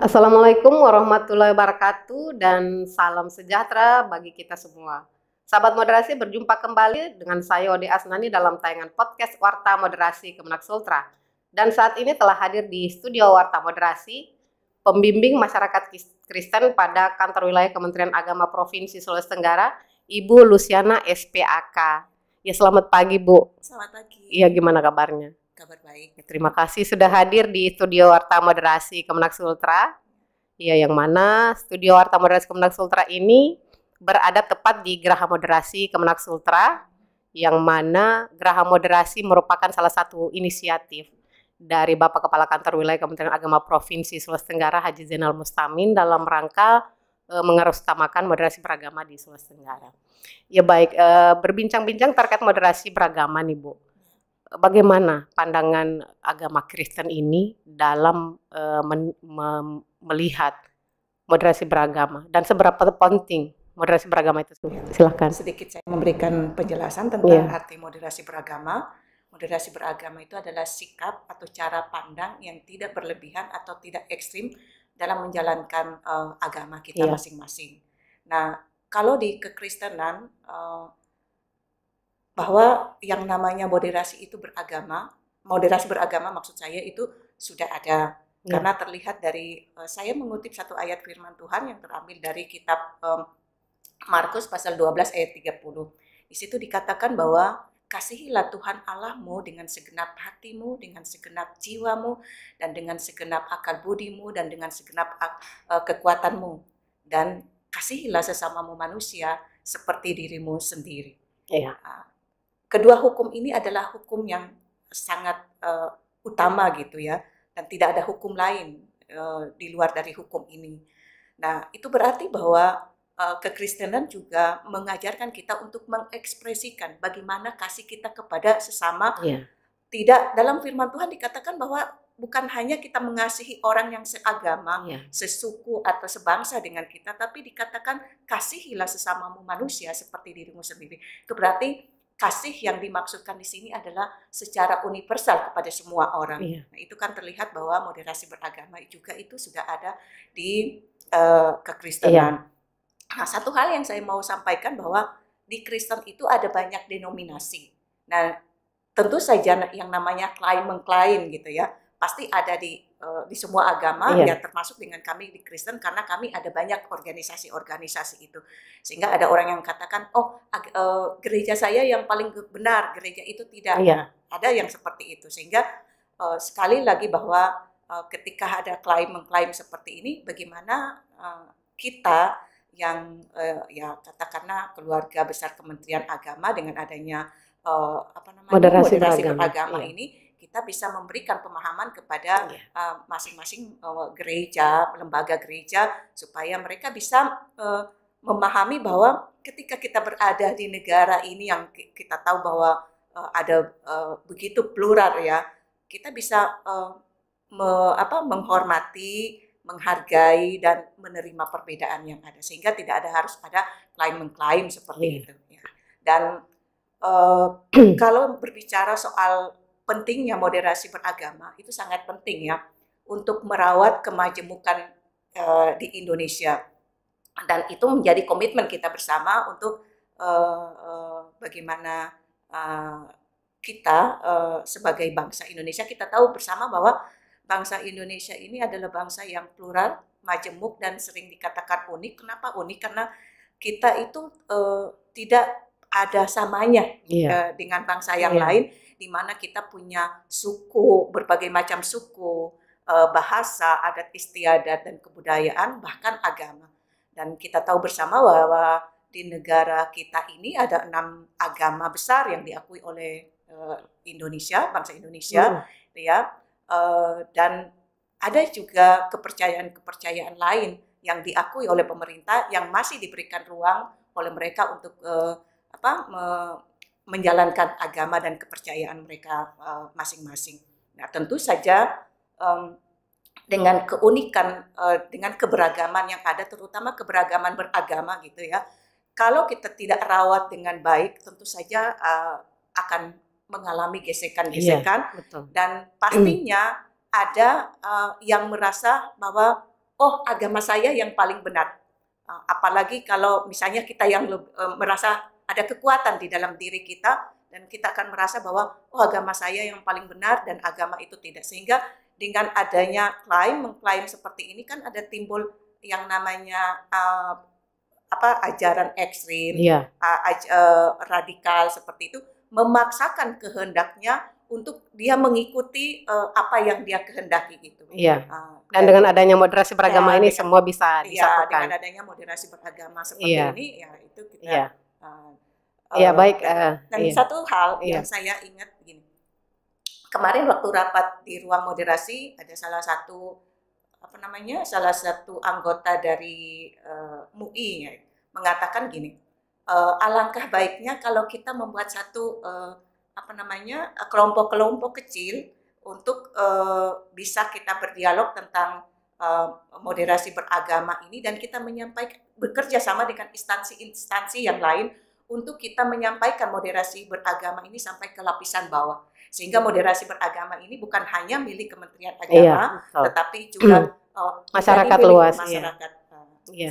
Assalamualaikum warahmatullahi wabarakatuh dan salam sejahtera bagi kita semua. Sahabat moderasi, berjumpa kembali dengan saya Ode Asnani dalam tayangan podcast Warta Moderasi Kemenak Sultra. Dan saat ini telah hadir di studio Warta Moderasi pembimbing masyarakat Kristen pada kantor wilayah Kementerian Agama Provinsi Sulawesi Tenggara, Ibu Luciana SPAK. Ya, selamat pagi, Bu. Selamat pagi. Iya, gimana kabarnya? Kabar baik. Terima kasih sudah hadir di studio Warta Moderasi Kemenak Sultra. Ya, yang mana studio Warta Moderasi Kemenak Sultra ini berada tepat di Geraha Moderasi Kemenak Sultra, yang mana Geraha Moderasi merupakan salah satu inisiatif dari Bapak Kepala Kantor Wilayah Kementerian Agama Provinsi Sulawesi Tenggara Haji Zainal Mustamin dalam rangka mengerusutamakan moderasi beragama di Sulawesi Tenggara. Ya baik, berbincang-bincang terkait moderasi beragama nih Bu. Bagaimana pandangan agama Kristen ini dalam melihat moderasi beragama dan seberapa penting moderasi beragama itu? Silakan. Sedikit saya memberikan penjelasan tentang arti moderasi beragama. Moderasi beragama itu adalah sikap atau cara pandang yang tidak berlebihan atau tidak ekstrim dalam menjalankan agama kita masing-masing. Nah, kalau di kekristenan bahwa yang namanya moderasi beragama maksud saya itu sudah ada. Karena terlihat dari, saya mengutip satu ayat firman Tuhan yang terambil dari kitab Markus pasal 12 ayat 30. Di situ dikatakan bahwa kasihilah Tuhan Allahmu dengan segenap hatimu, dengan segenap jiwamu, dan dengan segenap akal budimu, dan dengan segenap kekuatanmu. Dan kasihilah sesamamu manusia seperti dirimu sendiri. Kedua hukum ini adalah hukum yang sangat utama gitu ya, dan tidak ada hukum lain di luar dari hukum ini. Nah, itu berarti bahwa kekristenan juga mengajarkan kita untuk mengekspresikan bagaimana kasih kita kepada sesama. Tidak, dalam firman Tuhan dikatakan bahwa bukan hanya kita mengasihi orang yang seagama, sesuku atau sebangsa dengan kita, tapi dikatakan kasihilah sesamamu manusia seperti dirimu sendiri. Itu berarti kasih yang dimaksudkan di sini adalah secara universal kepada semua orang. Nah, itu kan terlihat bahwa moderasi beragama juga itu sudah ada di kekristenan. Nah, satu hal yang saya mau sampaikan bahwa di Kristen itu ada banyak denominasi. Nah, tentu saja yang namanya klaim mengklaim gitu ya, pasti ada di semua agama, ya termasuk dengan kami di Kristen, karena kami ada banyak organisasi-organisasi itu. Sehingga ada orang yang katakan, gereja saya yang paling benar, gereja itu tidak. Ada yang seperti itu. Sehingga sekali lagi bahwa ketika ada klaim mengklaim seperti ini, bagaimana kita yang katakanlah keluarga besar Kementerian Agama dengan adanya moderasi beragama ini, kita bisa memberikan pemahaman kepada masing-masing gereja, lembaga gereja, supaya mereka bisa memahami bahwa ketika kita berada di negara ini yang kita tahu bahwa ada begitu plural ya, kita bisa menghormati, menghargai dan menerima perbedaan yang ada, sehingga tidak harus ada klaim-mengklaim seperti itu. Dan kalau berbicara soal pentingnya moderasi beragama, itu sangat penting ya untuk merawat kemajemukan di Indonesia, dan itu menjadi komitmen kita bersama untuk bagaimana kita sebagai bangsa Indonesia, kita tahu bersama bahwa bangsa Indonesia ini adalah bangsa yang plural, majemuk, dan sering dikatakan unik. Kenapa unik? Karena kita itu tidak ada samanya dengan bangsa yang lain, di mana kita punya suku, berbagai macam suku, bahasa, adat istiadat, dan kebudayaan, bahkan agama. Dan kita tahu bersama bahwa di negara kita ini ada 6 agama besar yang diakui oleh Indonesia, bangsa Indonesia, ya. Dan ada juga kepercayaan-kepercayaan lain yang diakui oleh pemerintah, yang masih diberikan ruang oleh mereka untuk menjalankan agama dan kepercayaan mereka masing-masing. Nah, tentu saja dengan keunikan, dengan keberagaman yang ada, terutama keberagaman beragama gitu ya, kalau kita tidak rawat dengan baik, tentu saja akan mengalami gesekan-gesekan, dan pastinya ada yang merasa bahwa oh agama saya yang paling benar. Apalagi kalau misalnya kita yang merasa ada kekuatan di dalam diri kita dan kita akan merasa bahwa oh agama saya yang paling benar dan agama itu tidak. Sehingga dengan adanya mengklaim seperti ini kan ada timbul yang namanya ajaran ekstrim, Iya, radikal seperti itu, memaksakan kehendaknya untuk dia mengikuti apa yang dia kehendaki gitu. iya. Dan dengan adanya moderasi beragama ini semua bisa Iya, dengan disatukan. adanya moderasi beragama seperti Iya, ini, ya itu kita. iya, iya Uh, baik. dan Iya, satu hal iya, yang saya ingat gini, kemarin waktu rapat di ruang moderasi ada salah satu anggota dari MUI ya, mengatakan gini, alangkah baiknya kalau kita membuat satu kelompok-kelompok kecil untuk bisa kita berdialog tentang moderasi beragama ini dan kita menyampaikan bekerja sama dengan instansi-instansi yang lain untuk kita menyampaikan moderasi beragama ini sampai ke lapisan bawah. Sehingga moderasi beragama ini bukan hanya milik Kementerian Agama, tetapi juga masyarakat luas. Masyarakat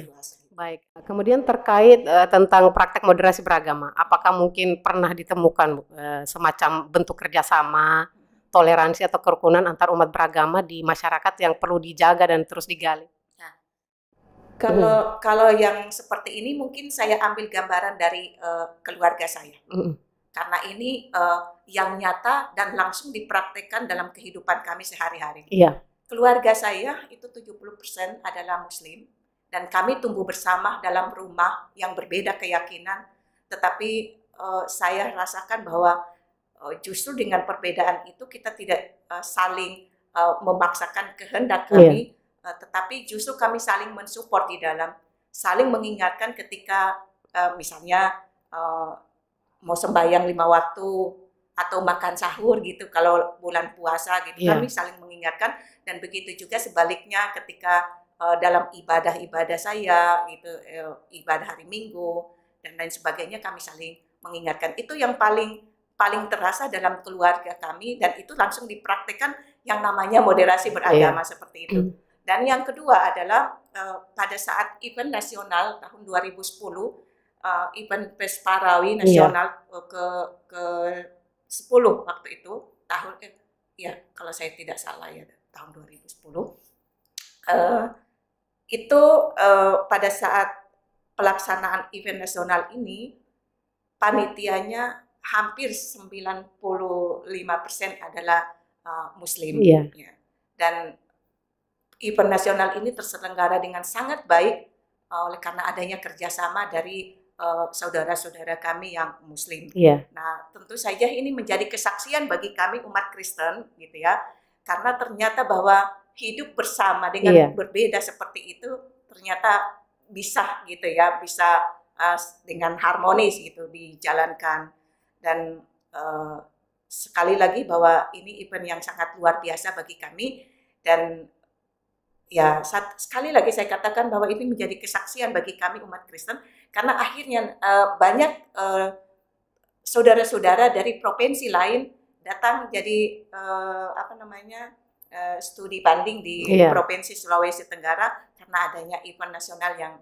luas. Baik. Kemudian terkait tentang praktek moderasi beragama, apakah mungkin pernah ditemukan semacam bentuk kerjasama, toleransi atau kerukunan antar umat beragama di masyarakat yang perlu dijaga dan terus digali? Kalau yang seperti ini mungkin saya ambil gambaran dari keluarga saya. Karena ini yang nyata dan langsung dipraktekkan dalam kehidupan kami sehari-hari. Iya. Keluarga saya itu 70% adalah Muslim dan kami tumbuh bersama dalam rumah yang berbeda keyakinan, tetapi saya rasakan bahwa justru dengan perbedaan itu kita tidak saling memaksakan kehendak kami, tetapi justru kami saling mensupport di dalam, saling mengingatkan ketika misalnya mau sembahyang 5 waktu atau makan sahur gitu kalau bulan puasa gitu, kami saling mengingatkan. Dan begitu juga sebaliknya ketika dalam ibadah-ibadah saya gitu, ibadah hari Minggu dan lain sebagainya, kami saling mengingatkan. Itu yang paling terasa dalam keluarga kami dan itu langsung dipraktekkan yang namanya moderasi beragama seperti itu. Dan yang kedua adalah pada saat event nasional tahun 2010, event Pesparawi nasional ke 10 waktu itu, tahun kalau saya tidak salah ya tahun 2010, itu pada saat pelaksanaan event nasional ini panitianya hampir 95% adalah Muslim. Dan event nasional ini terselenggara dengan sangat baik oleh karena adanya kerjasama dari saudara-saudara kami yang Muslim. Nah, tentu saja ini menjadi kesaksian bagi kami umat Kristen, gitu ya, karena ternyata bahwa hidup bersama dengan berbeda seperti itu ternyata bisa, gitu ya, bisa dengan harmonis gitu dijalankan. Dan sekali lagi bahwa ini event yang sangat luar biasa bagi kami dan ya, sekali lagi saya katakan bahwa ini menjadi kesaksian bagi kami umat Kristen karena akhirnya banyak saudara-saudara dari provinsi lain datang jadi studi banding di Provinsi Sulawesi Tenggara karena adanya event nasional yang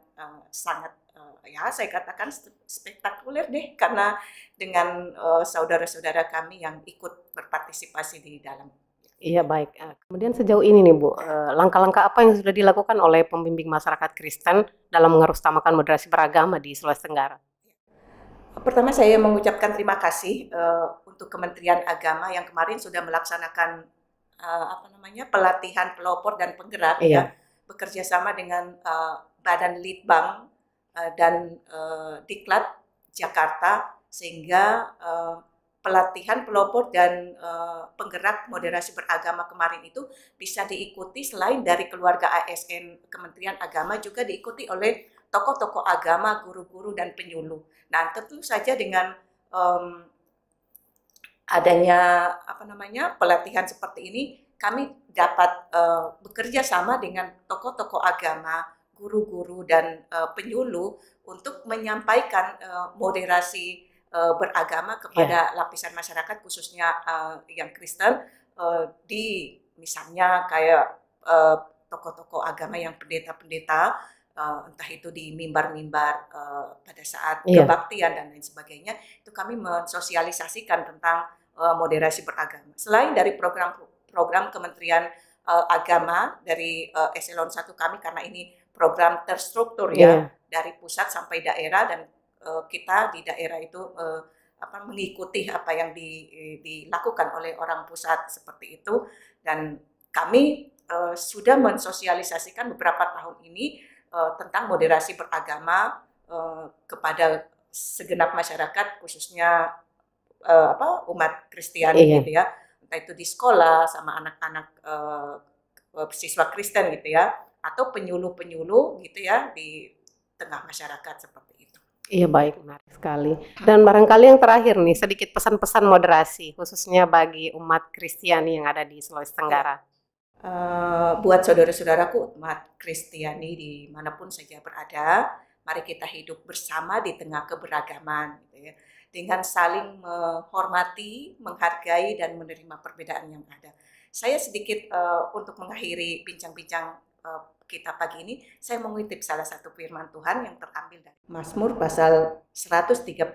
sangat saya katakan spektakuler deh, karena dengan saudara-saudara kami yang ikut berpartisipasi di dalam. Iya, baik. Kemudian sejauh ini nih Bu, langkah-langkah apa yang sudah dilakukan oleh pembimbing masyarakat Kristen dalam mengerustamakan moderasi beragama di Sulawesi Tenggara? Pertama saya mengucapkan terima kasih untuk Kementerian Agama yang kemarin sudah melaksanakan pelatihan pelopor dan penggerak, bekerja sama dengan Badan Litbang dan Diklat Jakarta, sehingga pelatihan pelopor dan penggerak moderasi beragama kemarin itu bisa diikuti selain dari keluarga ASN Kementerian Agama, juga diikuti oleh tokoh-tokoh agama, guru-guru dan penyuluh. Nah, tentu saja dengan adanya pelatihan seperti ini, kami dapat bekerja sama dengan tokoh-tokoh agama, guru-guru dan penyuluh untuk menyampaikan moderasi beragama kepada lapisan masyarakat, khususnya yang Kristen, di misalnya kayak tokoh-tokoh agama yang pendeta-pendeta, entah itu di mimbar-mimbar pada saat kebaktian dan lain sebagainya, itu kami mensosialisasikan tentang moderasi beragama. Selain dari program Kementerian Agama dari Eselon 1 kami, karena ini program terstruktur ya, dari pusat sampai daerah, dan kita di daerah itu mengikuti apa yang dilakukan oleh orang pusat seperti itu, dan kami sudah mensosialisasikan beberapa tahun ini tentang moderasi beragama kepada segenap masyarakat, khususnya umat Kristiani gitu ya, entah itu di sekolah sama anak-anak siswa Kristen gitu ya, atau penyuluh-penyuluh gitu ya di tengah masyarakat seperti itu. Iya, baik, menarik sekali. Dan barangkali yang terakhir nih, sedikit pesan-pesan moderasi, khususnya bagi umat Kristiani yang ada di Sulawesi Tenggara. Buat saudara-saudaraku umat Kristiani dimanapun saja berada, mari kita hidup bersama di tengah keberagaman, gitu ya, dengan saling menghormati, menghargai, dan menerima perbedaan yang ada. Saya sedikit untuk mengakhiri bincang-bincang kita pagi ini, saya mengutip salah satu firman Tuhan yang terambil dari Mazmur pasal 133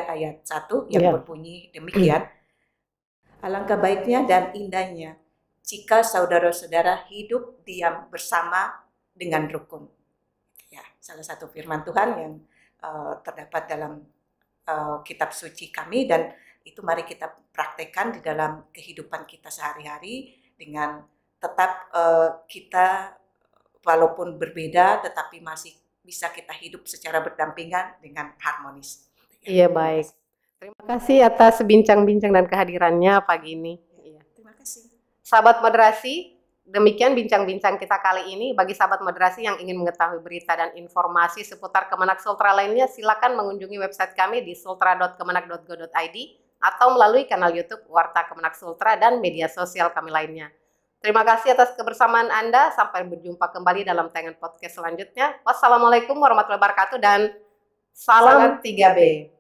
ayat 1 yang berbunyi demikian, alangkah baiknya dan indahnya jika saudara-saudara hidup diam bersama dengan rukun. Ya, salah satu firman Tuhan yang terdapat dalam kitab suci kami, dan itu mari kita praktekkan di dalam kehidupan kita sehari-hari, dengan tetap kita walaupun berbeda tetapi masih bisa kita hidup secara berdampingan dengan harmonis. Iya, baik. Terima kasih atas bincang-bincang dan kehadirannya pagi ini. Iya, terima kasih. Sahabat moderasi, demikian bincang-bincang kita kali ini. Bagi sahabat moderasi yang ingin mengetahui berita dan informasi seputar Kemenak Sultra lainnya, silakan mengunjungi website kami di sultra.kemenak.go.id atau melalui kanal YouTube Warta Kemenak Sultra dan media sosial kami lainnya. Terima kasih atas kebersamaan Anda. Sampai berjumpa kembali dalam tayangan podcast selanjutnya. Wassalamualaikum warahmatullahi wabarakatuh dan salam 3B.